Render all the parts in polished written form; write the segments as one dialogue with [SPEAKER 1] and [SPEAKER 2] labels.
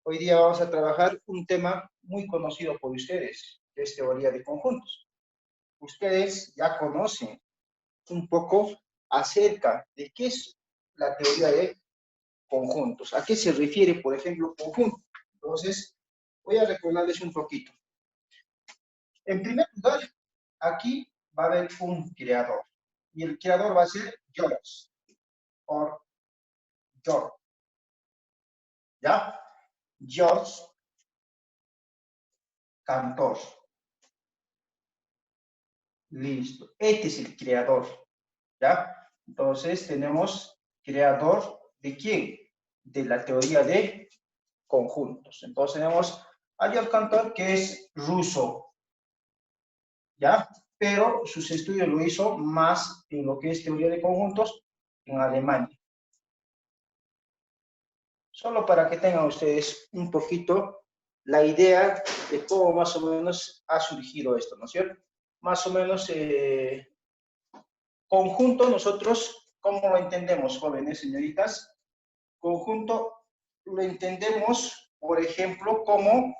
[SPEAKER 1] Hoy día vamos a trabajar un tema muy conocido por ustedes, que es teoría de conjuntos. Ustedes ya conocen un poco acerca de qué es la teoría de conjuntos. ¿A qué se refiere, por ejemplo, conjunto? Entonces, voy a recordarles un poquito. En primer lugar, aquí va a haber un creador. Y el creador va a ser George. O George. ¿Ya? George, cantor. Listo. Este es el creador. ¿Ya? Entonces, tenemos creador de quién? De la teoría de conjuntos. Entonces, tenemos a George Cantor, que es ruso. ¿Ya? Pero sus estudios lo hizo más en lo que es teoría de conjuntos en Alemania. Solo para que tengan ustedes un poquito la idea de cómo más o menos ha surgido esto, ¿no es cierto? Más o menos, conjunto, nosotros, ¿cómo lo entendemos, jóvenes, señoritas? Conjunto lo entendemos, por ejemplo, como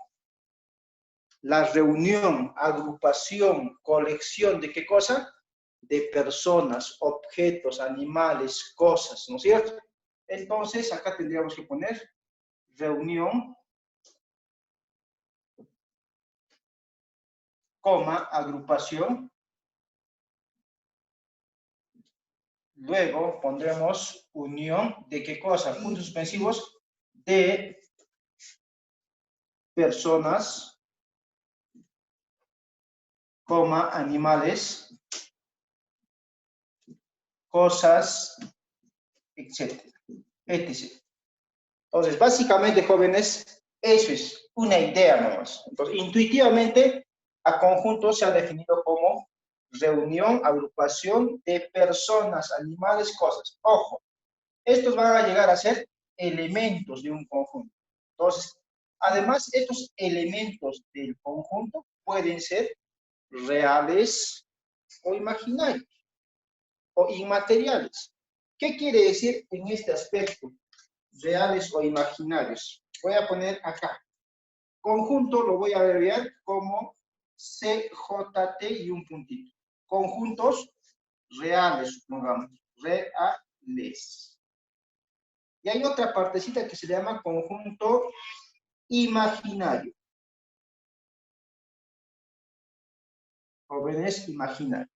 [SPEAKER 1] la reunión, agrupación, colección de qué cosa? De personas, objetos, animales, cosas, ¿no es cierto? Entonces, acá tendríamos que poner reunión, coma, agrupación. Luego pondremos unión de qué cosa? Puntos suspensivos de personas, coma, animales, cosas, etc. etc. Entonces, básicamente, jóvenes, eso es una idea nomás. Entonces, intuitivamente, a conjunto se ha definido como reunión, agrupación de personas, animales, cosas. Ojo, estos van a llegar a ser elementos de un conjunto. Entonces, además, estos elementos del conjunto pueden ser reales o imaginarios o inmateriales. ¿Qué quiere decir en este aspecto? Reales o imaginarios. Voy a poner acá. Conjunto lo voy a abreviar como CJT y un puntito. Conjuntos reales, supongamos. Reales. Y hay otra partecita que se llama conjunto imaginario. Jóvenes imaginarios.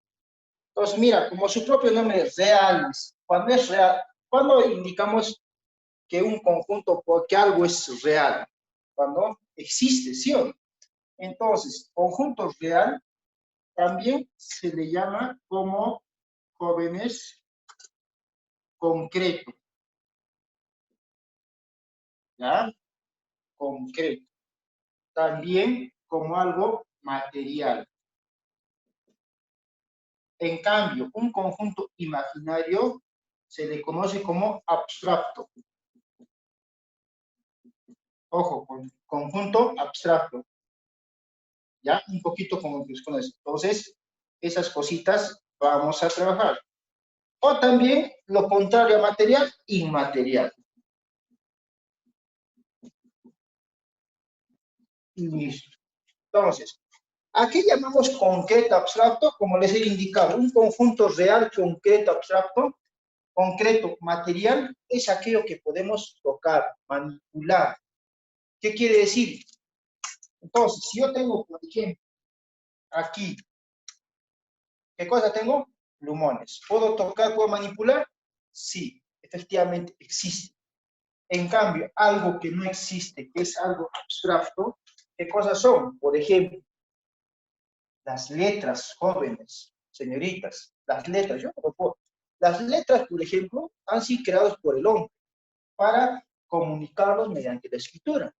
[SPEAKER 1] Entonces, mira, como su propio nombre es reales. Cuando es real, cuando indicamos que un conjunto, porque algo es real, cuando existe, ¿sí o no? Entonces, conjunto real también se le llama como jóvenes concreto, ¿ya? Concreto. También como algo material. En cambio, un conjunto imaginario se le conoce como abstracto. Ojo, conjunto abstracto. Ya, un poquito como con eso. Entonces, esas cositas vamos a trabajar. O también lo contrario a material, inmaterial. Listo. Entonces, ¿a qué llamamos concreto abstracto? Como les he indicado, un conjunto real, concreto, abstracto, concreto, material, es aquello que podemos tocar, manipular. ¿Qué quiere decir? Entonces, si yo tengo, por ejemplo, aquí, ¿qué cosa tengo? Plumones. ¿Puedo tocar, puedo manipular? Sí, efectivamente existe. En cambio, algo que no existe, que es algo abstracto, ¿qué cosas son? Por ejemplo, las letras, jóvenes, señoritas, las letras, yo no lo puedo. Las letras, por ejemplo, han sido creadas por el hombre para comunicarlos mediante la escritura.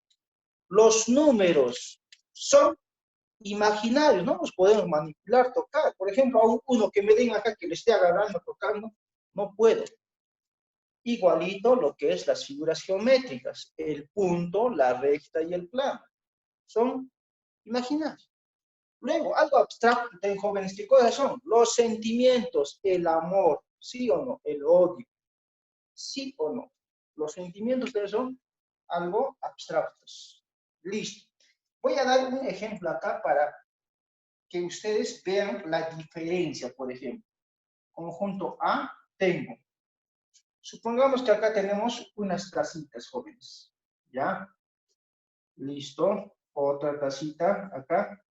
[SPEAKER 1] Los números son imaginarios, no los podemos manipular, tocar. Por ejemplo, a uno que me den acá que le esté agarrando, tocando, no puedo. Igualito lo que es las figuras geométricas, el punto, la recta y el plano. Son imaginarios. Luego, algo abstracto en jóvenes, ¿qué cosas son? Los sentimientos, el amor, ¿sí o no? El odio, ¿sí o no? Los sentimientos, ¿ustedes son? algo abstractos. Listo. Voy a dar un ejemplo acá para que ustedes vean la diferencia, por ejemplo. Conjunto A, tengo. Supongamos que acá tenemos unas tacitas, jóvenes. ¿Ya? Listo. Otra tacita acá.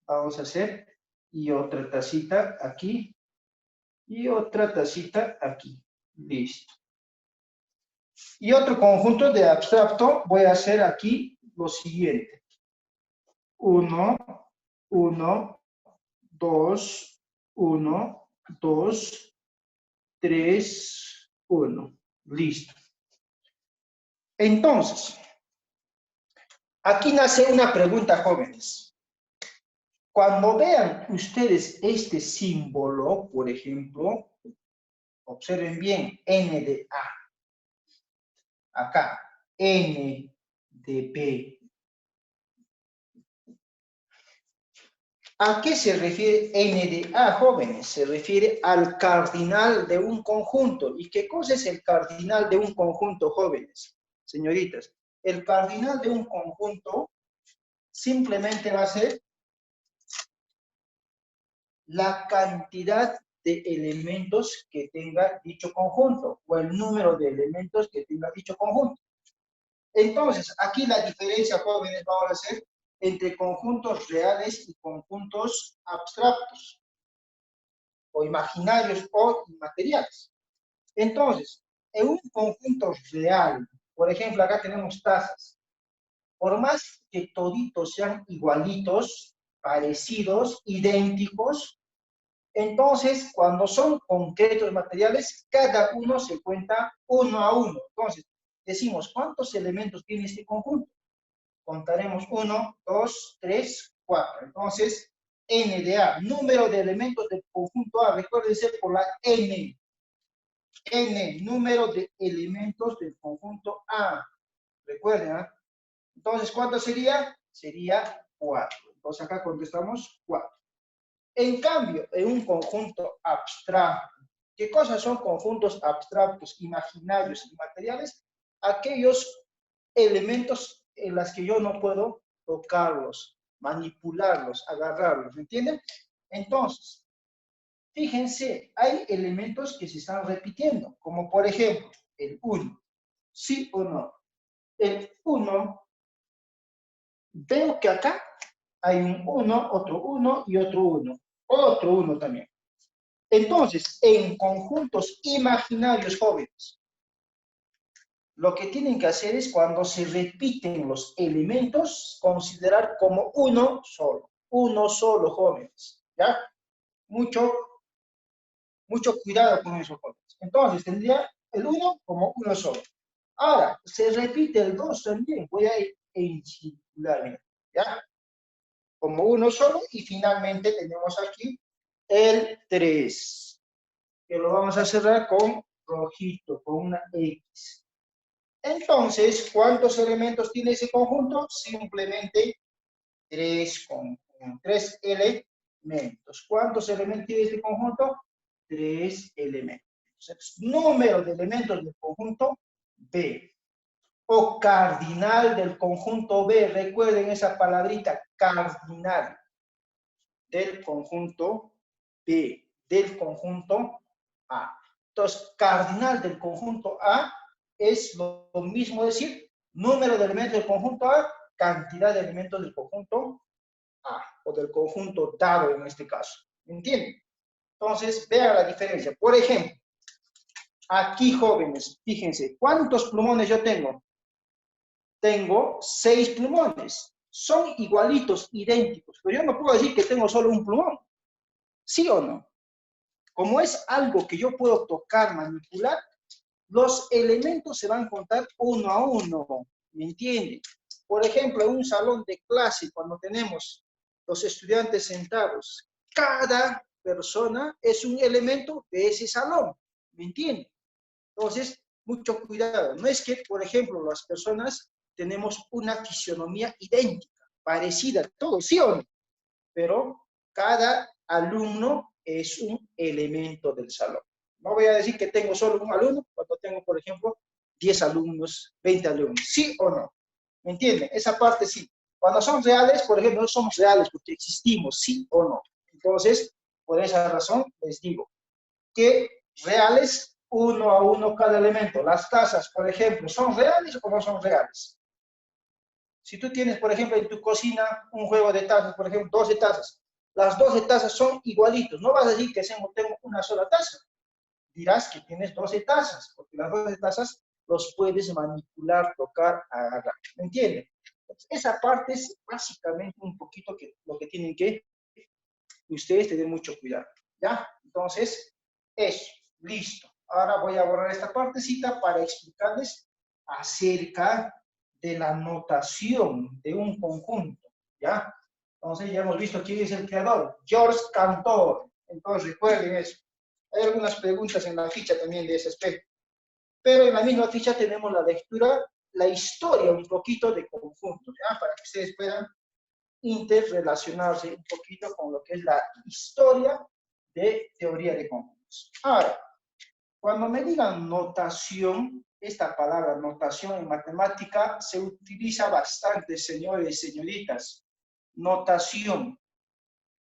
[SPEAKER 1] Vamos a hacer. Y otra tacita aquí. Y otra tacita aquí. Listo. Y otro conjunto de abstracto, voy a hacer aquí lo siguiente. 1, 1, 2, 1, 2, 3, 1. Listo. Entonces, aquí nace una pregunta, jóvenes. Cuando vean ustedes este símbolo, por ejemplo, observen bien, N de A. Acá, N de B. ¿A qué se refiere N de A, jóvenes? Se refiere al cardinal de un conjunto. ¿Y qué cosa es el cardinal de un conjunto, jóvenes? Señoritas, el cardinal de un conjunto simplemente va a ser la cantidad de elementos que tenga dicho conjunto o el número de elementos que tenga dicho conjunto. Entonces, aquí la diferencia, jóvenes, vamos a hacer entre conjuntos reales y conjuntos abstractos, o imaginarios o inmateriales. Entonces, en un conjunto real, por ejemplo, acá tenemos tazas, por más que toditos sean igualitos, parecidos, idénticos, entonces, cuando son concretos materiales, cada uno se cuenta uno a uno. Entonces, decimos, ¿cuántos elementos tiene este conjunto? Contaremos 1, 2, 3, 4. Entonces, N de A, número de elementos del conjunto A, recuérdense por la N. N, número de elementos del conjunto A. Recuerden, ¿eh? Entonces, ¿cuánto sería? Sería 4. Entonces, acá contestamos 4. En cambio, en un conjunto abstracto, ¿qué cosas son conjuntos abstractos, imaginarios y materiales? Aquellos elementos en los que yo no puedo tocarlos, manipularlos, agarrarlos, ¿me entienden? Entonces, fíjense, hay elementos que se están repitiendo, como por ejemplo, el 1. ¿Sí o no? El 1, veo que acá hay un 1, otro 1 y otro 1. Otro 1 también. Entonces, en conjuntos imaginarios, jóvenes, lo que tienen que hacer es, cuando se repiten los elementos, considerar como uno solo, jóvenes, ¿ya? Mucho cuidado con eso, jóvenes. Entonces, tendría el 1 como uno solo. Ahora, se repite el 2 también, voy a ir en circular, ¿ya? Como uno solo, y finalmente tenemos aquí el 3, que lo vamos a cerrar con rojito, con una X. Entonces, ¿cuántos elementos tiene ese conjunto? Simplemente 3 elementos. ¿Cuántos elementos tiene este conjunto? 3 elementos. Número de elementos del conjunto B. O cardinal del conjunto B. Recuerden esa palabrita, cardinal del conjunto B, del conjunto A. Entonces, cardinal del conjunto A es lo mismo decir número de elementos del conjunto A, cantidad de elementos del conjunto A, o del conjunto dado en este caso. ¿Me entienden? Entonces, vean la diferencia. Por ejemplo, aquí, jóvenes, fíjense, ¿cuántos plumones yo tengo? Tengo 6 plumones. Son igualitos, idénticos, pero yo no puedo decir que tengo solo un plumón. ¿Sí o no? Como es algo que yo puedo tocar, manipular, los elementos se van a contar uno a uno, ¿me entienden? Por ejemplo, en un salón de clase, cuando tenemos los estudiantes sentados, cada persona es un elemento de ese salón, ¿me entienden? Entonces, mucho cuidado. No es que, por ejemplo, las personas tenemos una fisionomía idéntica, parecida, todo, ¿sí o no? Pero cada alumno es un elemento del salón. No voy a decir que tengo solo un alumno, cuando tengo, por ejemplo, 10 alumnos, 20 alumnos, ¿sí o no? ¿Me entienden? Esa parte sí. Cuando son reales, por ejemplo, no somos reales porque existimos, ¿sí o no? Entonces, por esa razón les digo que reales, uno a uno cada elemento. Las tazas, por ejemplo, ¿son reales o no son reales? Si tú tienes, por ejemplo, en tu cocina un juego de tazas, por ejemplo, 12 tazas, las 12 tazas son igualitos. No vas a decir que tengo una sola taza. Dirás que tienes 12 tazas, porque las 12 tazas los puedes manipular, tocar, agarrar. ¿Me entienden? Esa parte es básicamente un poquito lo que tienen que ustedes tener mucho cuidado. ¿Ya? Entonces, eso, listo. Ahora voy a borrar esta partecita para explicarles acerca de la notación de un conjunto. ¿Ya? Entonces, ya hemos visto quién es el creador, George Cantor. Entonces, recuerden eso. Hay algunas preguntas en la ficha también de ese aspecto. Pero en la misma ficha tenemos la lectura, la historia un poquito de conjuntos, ¿ya? Para que ustedes puedan interrelacionarse un poquito con lo que es la historia de teoría de conjuntos. Ahora, cuando me digan notación, esta palabra notación en matemática se utiliza bastante, señores y señoritas. Notación.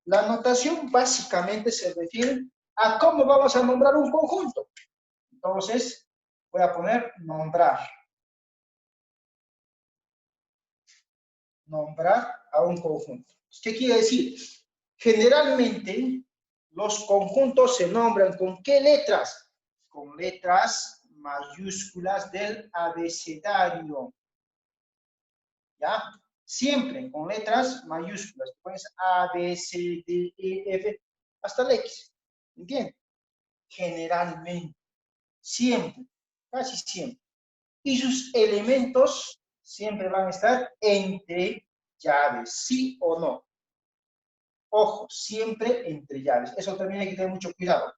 [SPEAKER 1] La notación básicamente se refiere a cómo vamos a nombrar un conjunto. Entonces, voy a poner nombrar. Nombrar a un conjunto. ¿Qué quiere decir? Generalmente, los conjuntos se nombran ¿con qué letras? Con letras mayúsculas del abecedario. ¿Ya? Siempre con letras mayúsculas. Pues A, B, C, D, E, F, hasta el X. ¿Entiendes? Generalmente. Siempre. Casi siempre. Y sus elementos siempre van a estar entre llaves, ¿sí o no? Ojo, siempre entre llaves. Eso también hay que tener mucho cuidado.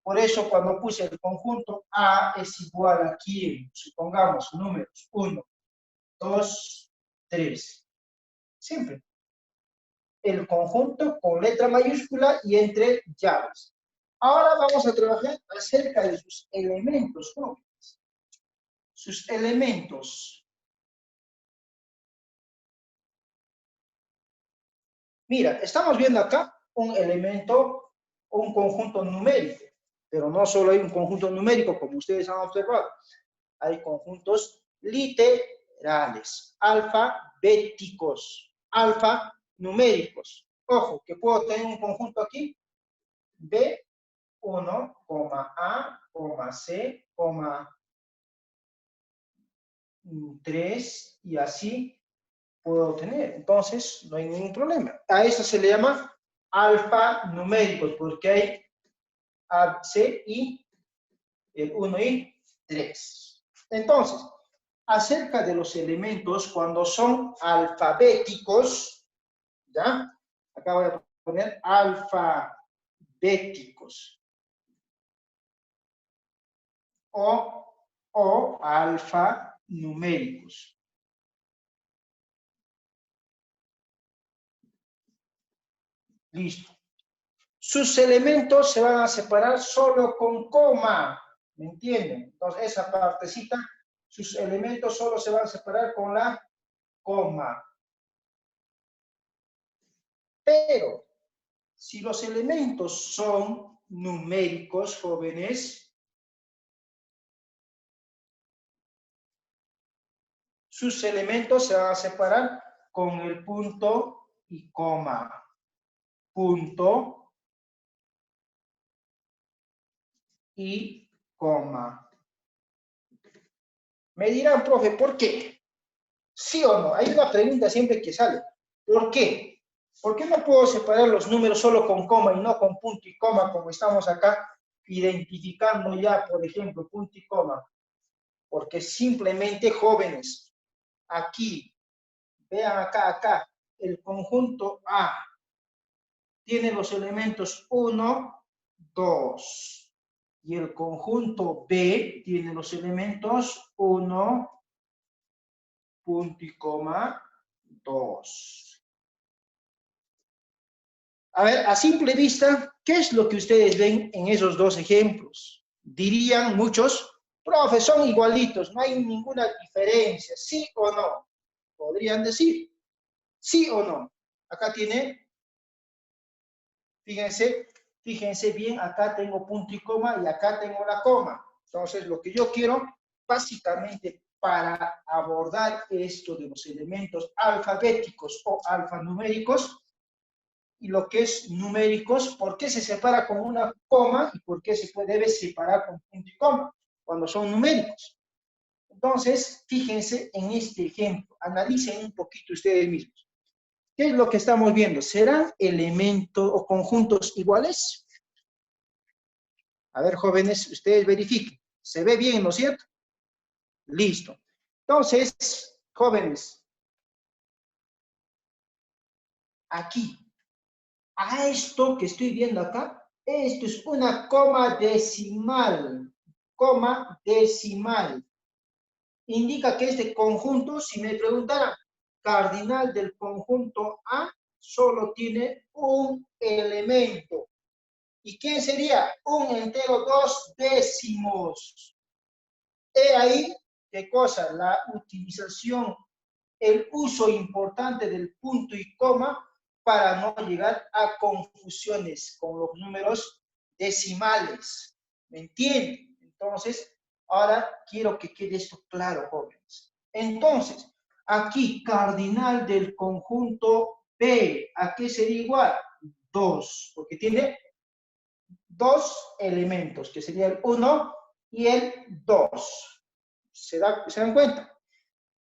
[SPEAKER 1] Por eso cuando puse el conjunto A es igual a quién, supongamos números 1, 2, 3. Siempre. El conjunto con letra mayúscula y entre llaves. Ahora vamos a trabajar acerca de sus elementos jóvenes. Sus elementos. Mira, estamos viendo acá un elemento, un conjunto numérico, pero no solo hay un conjunto numérico, como ustedes han observado. Hay conjuntos literales, alfabéticos, alfanuméricos. Ojo, que puedo tener un conjunto aquí, B1, A, C, 3 y así puedo tener. Entonces, no hay ningún problema. A eso se le llama alfanuméricos, porque hay A, C y el 1 y 3. Entonces, acerca de los elementos, cuando son alfabéticos, ¿ya? Acá voy a poner alfabéticos. O alfanuméricos. Listo. Sus elementos se van a separar solo con coma. ¿Me entienden? Entonces, esa partecita, sus elementos solo se van a separar con la coma. Pero, si los elementos son numéricos, jóvenes, sus elementos se van a separar con el punto y coma. Punto y coma. Me dirán, profe, ¿por qué? ¿Sí o no? Hay una pregunta siempre que sale. ¿Por qué? ¿Por qué no puedo separar los números solo con coma y no con punto y coma como estamos acá identificando ya, por ejemplo, punto y coma? Porque simplemente, jóvenes, aquí, vean acá, el conjunto A tiene los elementos 1, 2. Y el conjunto B tiene los elementos 1, punto y coma, 2. A ver, a simple vista, ¿qué es lo que ustedes ven en esos dos ejemplos? Dirían muchos, Profe, son igualitos, no hay ninguna diferencia, ¿sí o no? Podrían decir, ¿sí o no? Acá tiene, fíjense bien, acá tengo punto y coma y acá tengo la coma. Entonces, lo que yo quiero, básicamente, para abordar esto de los elementos alfabéticos o alfanuméricos, y lo que es numéricos, ¿por qué se separa con una coma y por qué se debe separar con punto y coma cuando son numéricos? Entonces, fíjense en este ejemplo, analicen un poquito ustedes mismos. ¿Qué es lo que estamos viendo? ¿Serán elementos o conjuntos iguales? A ver, jóvenes, ustedes verifiquen. ¿Se ve bien, no es cierto? Listo. Entonces, jóvenes, aquí, a esto que estoy viendo acá, esto es una coma decimal. Coma decimal. Indica que este conjunto, si me preguntaran, cardinal del conjunto A, solo tiene un elemento. ¿Y quién sería? Un entero 2 décimos. He ahí, ¿qué cosa? La utilización, el uso importante del punto y coma para no llegar a confusiones con los números decimales. ¿Me entienden? Entonces, ahora quiero que quede esto claro, jóvenes. Entonces, aquí, cardinal del conjunto B, ¿a qué sería igual? 2, porque tiene dos elementos, que sería el 1 y el 2. ¿Se dan cuenta?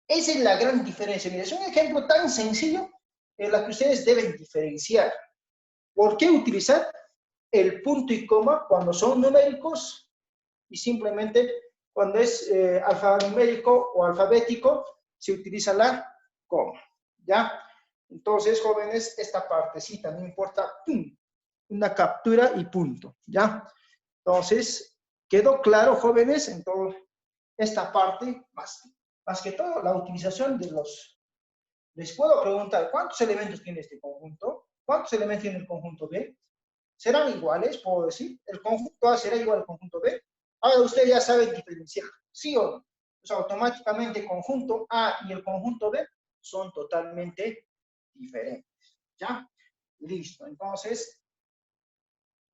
[SPEAKER 1] Esa es la gran diferencia. Mira, es un ejemplo tan sencillo en la que ustedes deben diferenciar. ¿Por qué utilizar el punto y coma cuando son numéricos y simplemente cuando es alfanumérico o alfabético se utiliza la coma? ¿Ya? Entonces, jóvenes, esta partecita no importa, una captura y punto, ¿ya? Entonces, ¿quedó claro, jóvenes? Entonces, esta parte, más que todo, la utilización de los... Les puedo preguntar, ¿cuántos elementos tiene este conjunto? ¿Cuántos elementos tiene el conjunto B? ¿Serán iguales, puedo decir? ¿El conjunto A será igual al conjunto B? Ahora ustedes ya saben diferenciar, ¿sí o no? Pues automáticamente el conjunto A y el conjunto B son totalmente diferentes, ¿ya? Listo, entonces,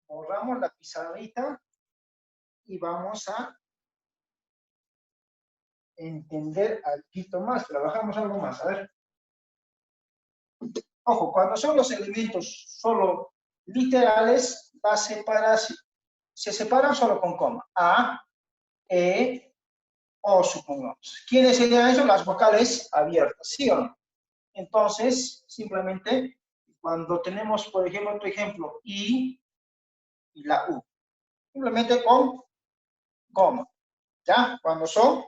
[SPEAKER 1] borramos la pizarrita y vamos a entender algo más, trabajamos algo más, a ver. Ojo, cuando son los elementos solo literales, se separan solo con coma. A, E, O, supongamos. ¿Quiénes serían eso? Las vocales abiertas, ¿sí o no? Entonces, simplemente, cuando tenemos, por ejemplo, otro ejemplo, I y la U, simplemente con coma, ¿ya? Cuando son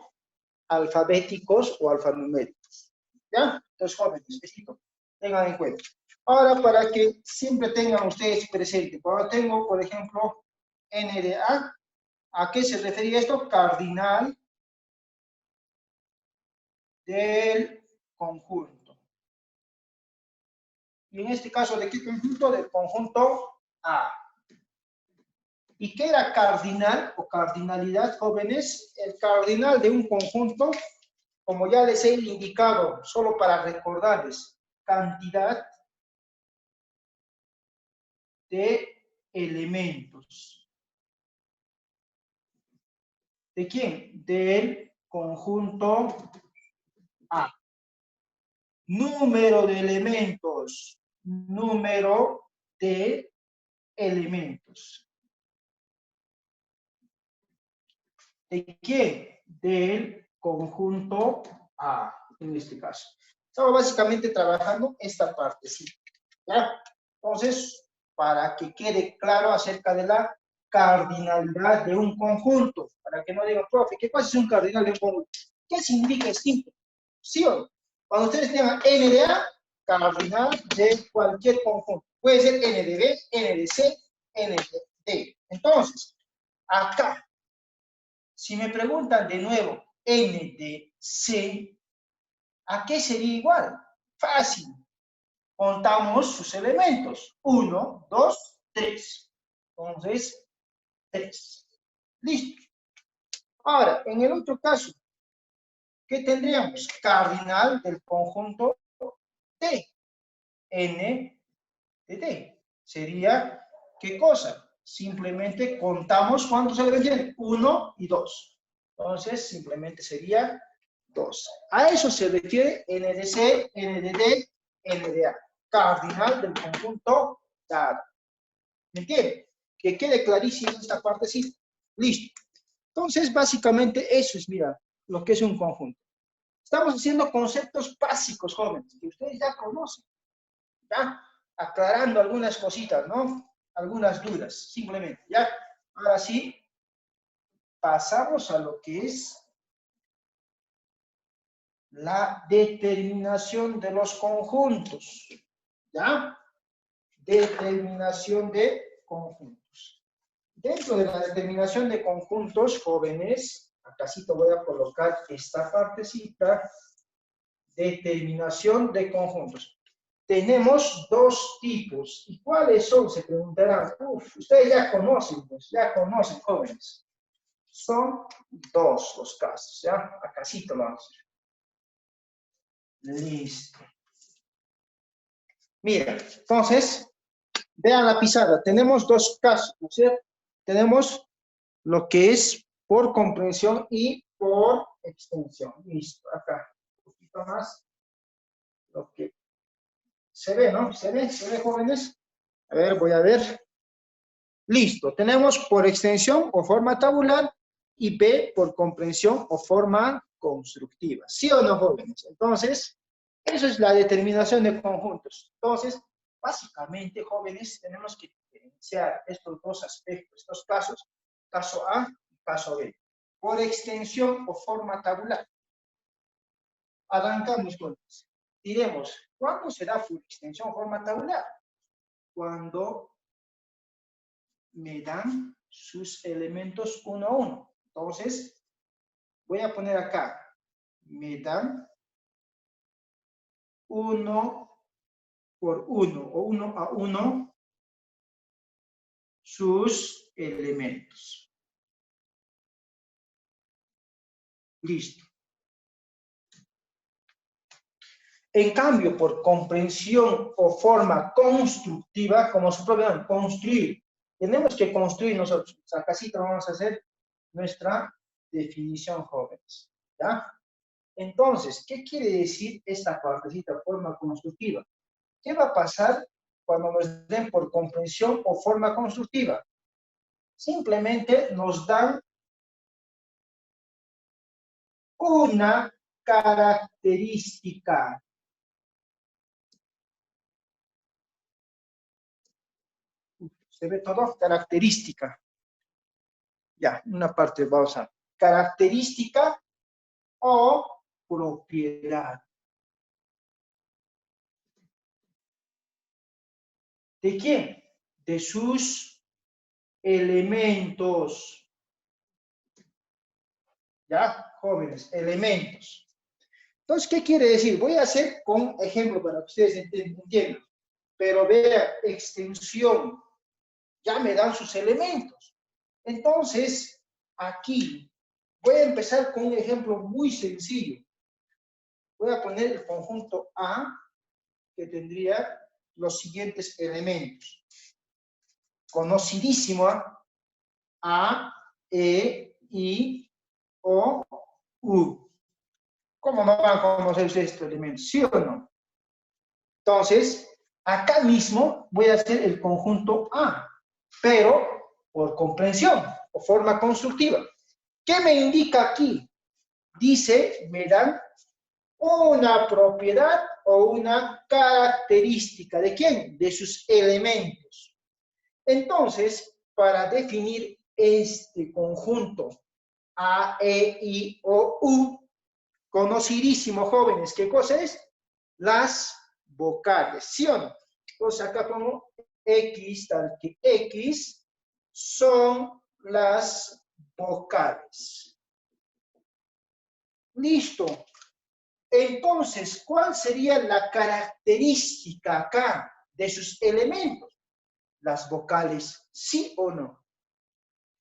[SPEAKER 1] alfabéticos o alfanuméricos, ¿ya? Entonces, jóvenes, esto tengan en cuenta. Ahora, para que siempre tengan ustedes presente, cuando tengo, por ejemplo, N de ¿a qué se refería esto? Cardinal del conjunto. Y en este caso, ¿de qué conjunto? Del conjunto A. ¿Y qué era cardinal o cardinalidad, jóvenes? El cardinal de un conjunto, como ya les he indicado, solo para recordarles, cantidad de elementos. ¿De quién? Del conjunto A. Número de elementos. Número de elementos. ¿De quién? Del conjunto A, en este caso. Estamos básicamente trabajando esta parte, ¿sí? ¿Ya? Entonces, para que quede claro acerca de la cardinalidad de un conjunto, para que no digan, profe, ¿qué pasa si es un cardinal de un conjunto? ¿Qué significa simple? ¿Sí o no? Cuando ustedes tengan N de A, cardinal de cualquier conjunto. Puede ser N de B, N de C, N de D. Entonces, acá, si me preguntan de nuevo N de C, ¿a qué sería igual? Fácil. Contamos sus elementos. 1, 2, 3. Entonces, 3. Listo. Ahora, en el otro caso, ¿qué tendríamos? Cardinal del conjunto T, N de T. Sería, ¿qué cosa? Simplemente contamos cuántos elementos tienen, 1 y 2. Entonces, simplemente sería 2. A eso se refiere N de C, N de D, N de A. Cardinal del conjunto dado. ¿Me entiende? Que quede clarísimo esta partecita. Listo. Entonces, básicamente eso es, mira, lo que es un conjunto. Estamos haciendo conceptos básicos, jóvenes, que ustedes ya conocen. ¿Ya? Aclarando algunas cositas, ¿no? Algunas dudas, simplemente, ¿ya? Ahora sí, pasamos a lo que es la determinación de los conjuntos, ¿ya? Determinación de conjuntos. Dentro de la determinación de conjuntos, jóvenes, acá sí te voy a colocar esta partecita, determinación de conjuntos. Tenemos dos tipos. ¿Y cuáles son? Se preguntarán. Ustedes ya conocen, pues, ya conocen, jóvenes. Son dos los casos, ¿ya? Acá sí te lo vamos a hacer. Listo. Mira, entonces, vean la pizarra. Tenemos dos casos, ¿no es cierto? Tenemos lo que es por comprensión y por extensión. Listo, acá. Un poquito más. Lo que se ve, ¿no? ¿Se ve, jóvenes? A ver, voy a ver. Listo, tenemos por extensión o forma tabular y B por comprensión o forma constructiva. ¿Sí o no, jóvenes? Entonces, eso es la determinación de conjuntos. Entonces, básicamente, jóvenes, tenemos que diferenciar estos dos aspectos, estos casos, caso A y caso B. Por extensión o forma tabular. Arrancamos, jóvenes. Diremos, ¿cuándo se da por extensión o forma tabular? Cuando me dan sus elementos uno a uno. Entonces, voy a poner acá, me dan 1 por 1 o 1 a 1 sus elementos. Listo. En cambio, por comprensión o forma constructiva, como su propio nombre, construir, tenemos que construir nosotros. Acá sí vamos a hacer nuestra definición, jóvenes. ¿Ya? Entonces, ¿qué quiere decir esta partecita, forma constructiva? ¿Qué va a pasar cuando nos den por comprensión o forma constructiva? Simplemente nos dan una característica. ¿Se ve todo? Característica. Ya, una parte vamos a... Característica o propiedad. ¿De quién? De sus elementos. ¿Ya? Jóvenes, elementos. Entonces, ¿qué quiere decir? Voy a hacer con ejemplo para que ustedes entiendan. Pero vea, extensión, ya me dan sus elementos. Entonces, aquí voy a empezar con un ejemplo muy sencillo. Voy a poner el conjunto A, que tendría los siguientes elementos. Conocidísimo A, E, I, O, U. ¿Cómo no van a conocer ustedes estos elementos? ¿Sí o no? Entonces, acá mismo voy a hacer el conjunto A, pero por comprensión o forma constructiva. ¿Qué me indica aquí? Dice, me dan una propiedad o una característica. ¿De quién? De sus elementos. Entonces, para definir este conjunto A, E, I, O, U, conocidísimo, jóvenes, ¿qué cosa es? Las vocales, ¿sí o no? Entonces acá pongo X, tal que X son las vocales. Listo. Entonces, ¿cuál sería la característica acá de sus elementos? Las vocales, ¿sí o no?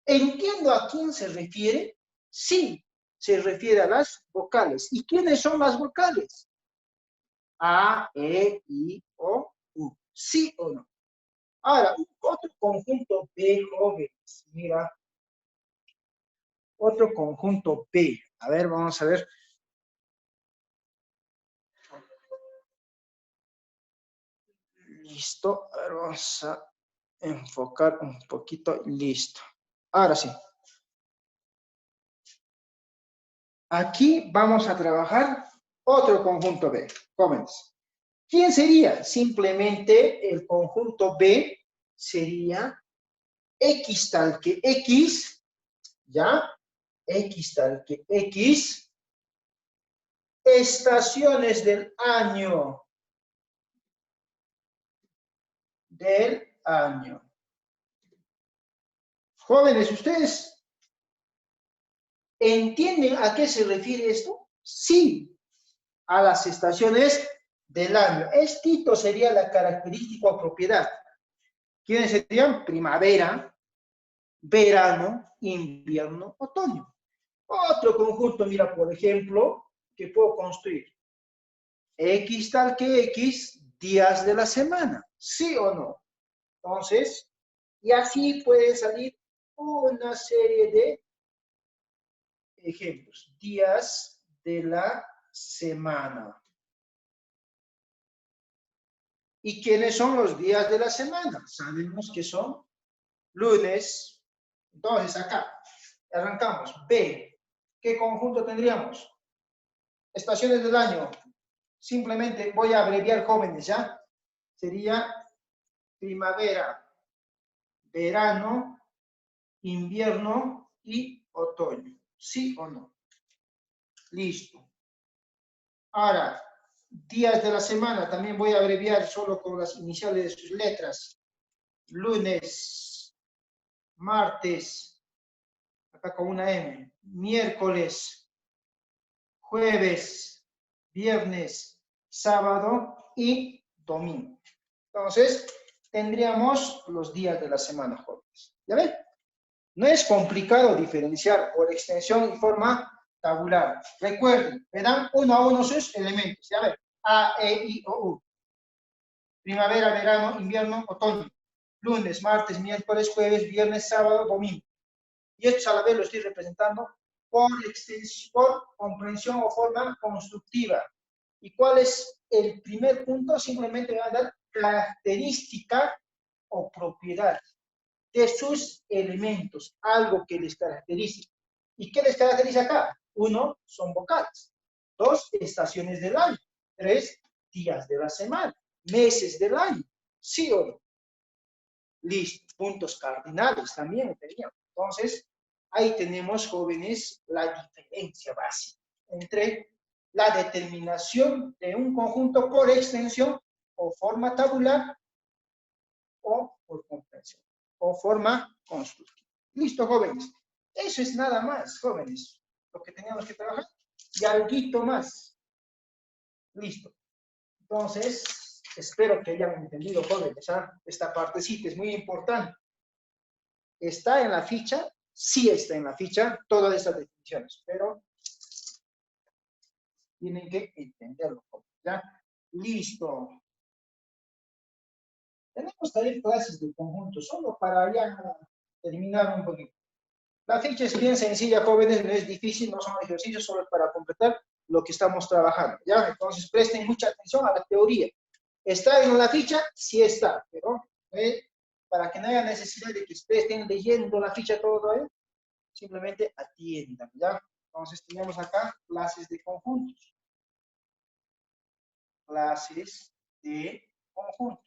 [SPEAKER 1] Entiendo a quién se refiere. Sí se refiere a las vocales. ¿Y quiénes son las vocales? A, E, I, O, U. ¿Sí o no? Ahora, otro conjunto B, jóvenes. Mira, otro conjunto B. A ver, vamos a ver. Listo. A ver, vamos a enfocar un poquito. Listo. Ahora sí. Aquí vamos a trabajar otro conjunto B. Jóvenes. ¿Quién sería? Simplemente el conjunto B sería X tal que X, ¿ya? X tal que X, estaciones del año. Jóvenes, ¿ustedes entienden a qué se refiere esto? Sí, a las estaciones del año. Esto sería la característica o propiedad. ¿Quiénes serían? Primavera, verano, invierno, otoño. Otro conjunto, mira, por ejemplo, que puedo construir. X tal que X días de la semana. ¿Sí o no? Entonces, y así pueden salir una serie de ejemplos. Días de la semana. ¿Y quiénes son los días de la semana? Sabemos que son lunes. Entonces, acá arrancamos. B. ¿Qué conjunto tendríamos? Estaciones del año. Simplemente voy a abreviar, jóvenes, ¿ya? Sería primavera, verano, invierno y otoño. ¿Sí o no? Listo. Ahora, días de la semana, también voy a abreviar solo con las iniciales de sus letras. Lunes, martes, acá con una M, miércoles, jueves, viernes, sábado y domingo. Entonces, tendríamos los días de la semana, jóvenes. ¿Ya ven? No es complicado diferenciar por extensión y forma tabular. Recuerden, me dan uno a uno sus elementos. ¿Ya ven? A, E, I, O, U. Primavera, verano, invierno, otoño. Lunes, martes, miércoles, jueves, viernes, sábado, domingo. Y esto a la vez lo estoy representando por extensión, por comprensión o forma constructiva. ¿Y cuál es el primer punto? Simplemente me va a dar característica o propiedad de sus elementos, algo que les caracteriza. ¿Y qué les caracteriza acá? 1, son vocales. 2, estaciones del año. 3, días de la semana. Meses del año. ¿Sí o no? Listo. Puntos cardinales también teníamos. Entonces, ahí tenemos, jóvenes, la diferencia básica entre la determinación de un conjunto por extensión o forma tabular o por comprensión o forma constructiva. Listo, jóvenes. Eso es nada más, jóvenes, lo que teníamos que trabajar. Y algo más. Listo. Entonces, espero que hayan entendido, jóvenes, ¿ah? Esta partecita es muy importante. ¿Está en la ficha? Sí está en la ficha, todas estas definiciones, pero tienen que entenderlo, ¿ya? Listo. Tenemos también clases de conjunto, solo para ya terminar un poquito. La ficha es bien sencilla, jóvenes, no es difícil, no son ejercicios, solo es para completar lo que estamos trabajando, ¿ya? Entonces, presten mucha atención a la teoría. ¿Está en la ficha? Sí está, pero para que no haya necesidad de que estén leyendo la ficha todo, simplemente atiendan, ¿ya? Entonces, tenemos acá clases de conjuntos. Clases de conjuntos.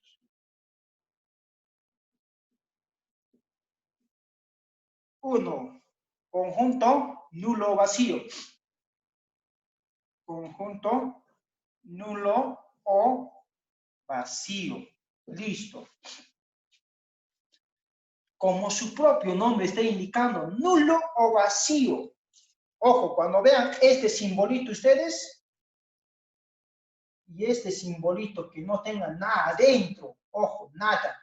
[SPEAKER 1] Uno, conjunto nulo vacío. Conjunto nulo o vacío. Listo. Como su propio nombre está indicando, nulo o vacío. Ojo, cuando vean este simbolito ustedes y este simbolito que no tenga nada adentro, ojo, nada,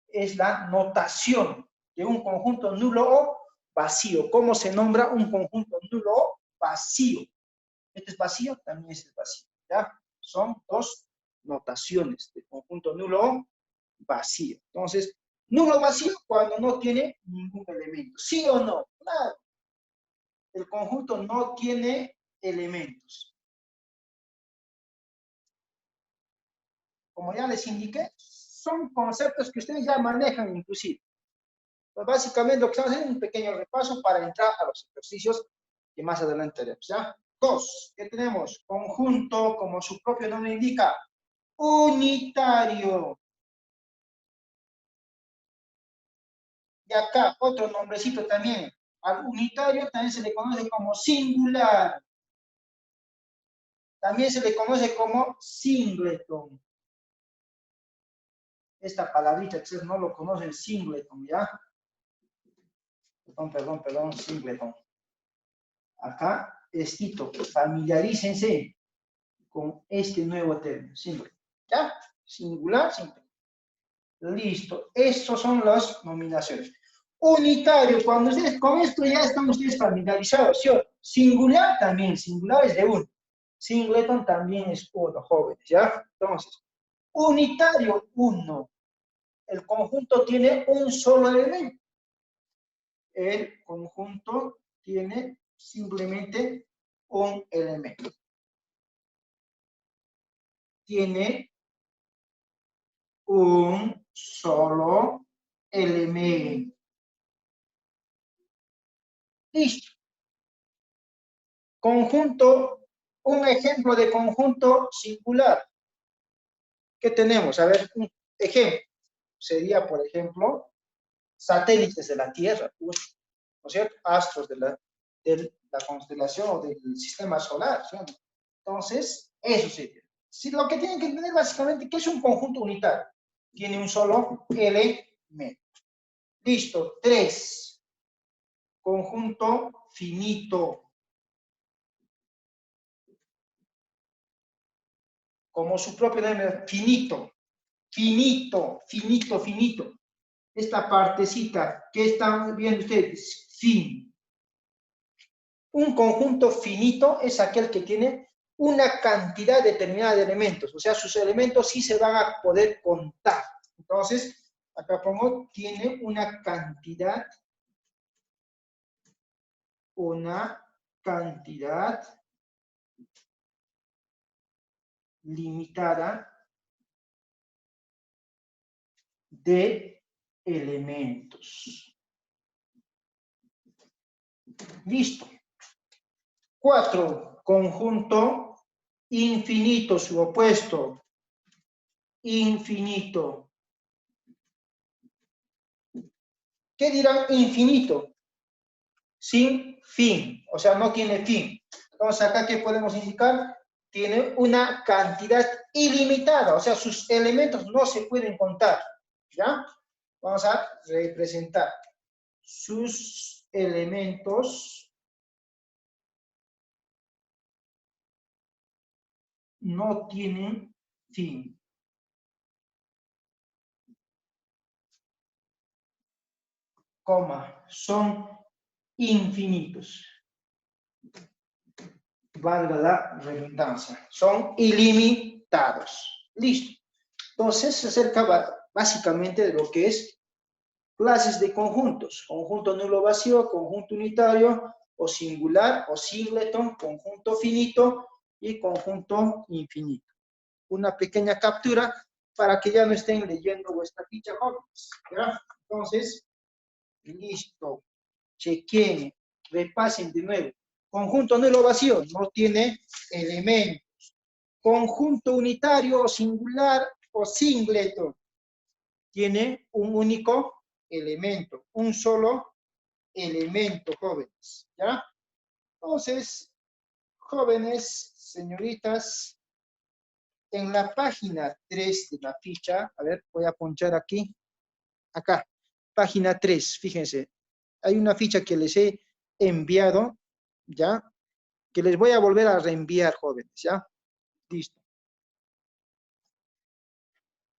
[SPEAKER 1] es la notación de un conjunto nulo o vacío. ¿Cómo se nombra un conjunto nulo vacío? Este es vacío, también es vacío, ¿ya? Son dos notaciones de conjunto nulo vacío. Entonces, nulo vacío cuando no tiene ningún elemento. ¿Sí o no? Claro. El conjunto no tiene elementos. Como ya les indiqué, son conceptos que ustedes ya manejan inclusive. Pues básicamente lo que estamos haciendo es un pequeño repaso para entrar a los ejercicios que más adelante haremos, ¿ya? Dos, ¿qué tenemos? Conjunto, como su propio nombre indica, unitario. Y acá otro nombrecito también. Al unitario también se le conoce como singular. También se le conoce como singleton. Esta palabrita que ustedes no lo conocen, singleton, ¿ya? Perdón, singleton. Acá, estito, familiarícense con este nuevo término, singleton. ¿Ya? Singular, singleton. Listo. Estos son las nominaciones. Unitario, cuando ustedes, con esto ya están ustedes familiarizados, ¿sí? Singular también, singular es de uno. Singleton también es uno, jóvenes, ¿ya? Entonces, unitario, uno. El conjunto tiene un solo elemento. El conjunto tiene simplemente un elemento. Tiene un solo elemento. Listo. Conjunto, un ejemplo de conjunto singular. ¿Qué tenemos? A ver, un ejemplo. Sería, por ejemplo, satélites de la Tierra, ¿no es cierto? Astros de la constelación o del sistema solar, ¿sí? Entonces, eso sería. Si lo que tienen que entender básicamente que es un conjunto unitario, tiene un solo elemento. Listo. 3. Conjunto finito. Como su propio nombre, finito. Finito, finito, finito. Esta partecita que están viendo ustedes, fin. Un conjunto finito es aquel que tiene una cantidad determinada de elementos, o sea, sus elementos sí se van a poder contar. Entonces, acá pongo, tiene una cantidad limitada de elementos. Listo. 4. Conjunto infinito, su opuesto. Infinito. ¿Qué dirán infinito? Sin fin, o sea, no tiene fin. Entonces, acá, ¿qué podemos indicar? Tiene una cantidad ilimitada, o sea, sus elementos no se pueden contar, ¿ya? Vamos a representar sus elementos no tienen fin. Coma, son infinitos. Valga la redundancia. Son ilimitados. Listo. Entonces, se acerca básicamente de lo que es clases de conjuntos. Conjunto nulo vacío, conjunto unitario, o singular, o singleton, conjunto finito y conjunto infinito. Una pequeña captura para que ya no estén leyendo vuestra ficha, jóvenes. ¿Ya? Entonces, listo. Chequen, repasen de nuevo. Conjunto nulo vacío, no tiene elementos. Conjunto unitario, singular o singleton, tiene un único elemento, un solo elemento, jóvenes. ¿Ya? Entonces, jóvenes, señoritas, en la página 3 de la ficha, a ver, voy a ponchar aquí, acá, página 3, fíjense, hay una ficha que les he enviado, ¿ya? Que les voy a volver a reenviar, jóvenes, ¿ya? Listo.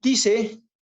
[SPEAKER 1] Dice